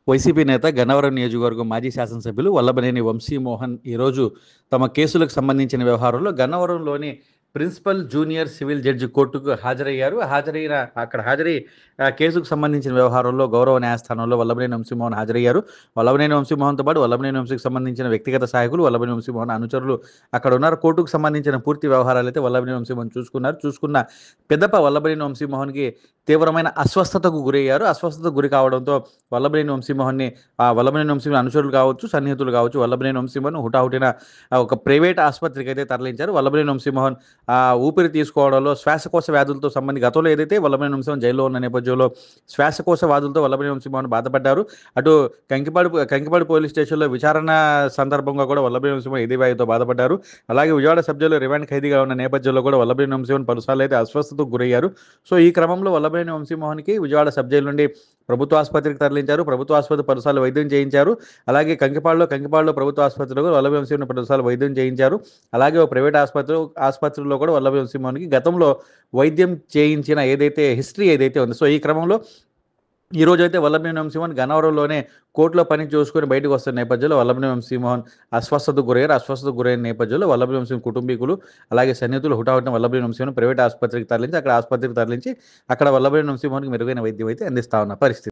YCP నేత గన్నవరం నియోజకవర్గం మాజీ శాసనసభ్యులు వల్లభనేని వంశీమోహన్ ఈరోజు తమ కేసులకు సంబంధించిన వ్యవహారంలో గన్నవరంలోని ప్రిన్సిపల్ జూనియర్ సివిల్ జడ్జి కోర్టుకు హాజరయ్యారు. హాజరై కేసుకు సంబంధించిన వ్యవహారంలో గౌరవ న్యాయస్థానంలో వల్లభనేని వంశీమోహన్ హాజరయ్యారు. వల్లభనేని వంశీమోహన్తో పాటు వల్లభనేని వంశీకి సంబంధించిన వ్యక్తిగత సహాయకులు, వల్లభనేని వంశీమోహన్ అనుచరులు అక్కడ ఉన్నారు. కోర్టుకు సంబంధించిన పూర్తి వ్యవహారాలు అయితే వల్లభనేని వంశీమోహన్ చూసుకున్న పెద్దప వల్లభనేని వంశీమోహన్కి తీవ్రమైన అస్వస్థతకు గురయ్యారు. అస్వస్థతకు గురి కావడంతో వల్లభనేని వంశీమోహన్ అనుచరులు కావచ్చు, సన్నిహితులు కావచ్చు, వల్లభనేని వంశీమోహన్ హుటాహుటిన ఒక ప్రైవేట్ ఆసుపత్రికి అయితే తరలించారు. వల్లభనేని వంశీమోహన్ ఊపిరి తీసుకోవడంలో శ్వాసకోశ వ్యాధులతో గతంలో ఏదైతే వల్లభనేని వంశీమోహన్ జైల్లో ఉన్న నేపథ్యంలో శ్వాసకోశ వ్యాధులతో వల్లభనేని వంశీమోహన్ బాధపడ్డారు. అటు కంకిపాడు పోలీస్ స్టేషన్లో విచారణ సందర్భంగా కూడా వల్లభనేని వంశీమోహన్ ఎదేవాయుతో బాధపడ్డారు. అలాగే విజయవాడ సబ్ జైల్లో రిమాండ్ ఖైదీగా ఉన్న నేపథ్యంలో కూడా వల్లభనేని వంశీమోహన్ పలుసార్లు అయితే అస్వస్థతకు గురయ్యారు. సో ఈ క్రమంలో వల్లభనేని వంశీమోహన్కి విజయవాడ సబ్ జైలు నుండి ప్రభుత్వ ఆసుపత్రికి తరలించారు. ప్రభుత్వ ఆసుపత్రి పలుసార్లు వైద్యం చేయించారు. అలాగే కంకిపాడులో ప్రభుత్వ ఆసుపత్రిలో కూడా వల్లభనేని వంశీమోహన్ పలుసార్లు వైద్యం చేయించారు. అలాగే ఓ ప్రైవేట్ ఆసుపత్రిలో కూడా వల్లభనేని వంశీమోహన్కి గతంలో వైద్యం చేయించిన హిస్టరీ ఏదైతే ఉంది. సో ఈ క్రమంలో ఈ రోజు అయితే వల్లభనేని వంశీమోహన్ గన్నవరంలోనే కోర్టులో పని చూసుకుని బయటకు వస్తున్న నేపథ్యంలో వల్లభనేని వంశీమోహన్ అస్వస్థతకు గురైన నేపథ్యంలో వల్లభనేని వంశీమోహన్ కుటుంబీకులు అలాగే సన్నిహితులు హుటాహుటిన వల్లభనేని వంశీమోహన్ ప్రైవేట్ ఆసుపత్రికి తరలించి అక్కడ వల్లభనేని వంశీమోహన్కి మెరుగైన వైద్యం అయితే అందిస్తా ఉన్న పరిస్థితి.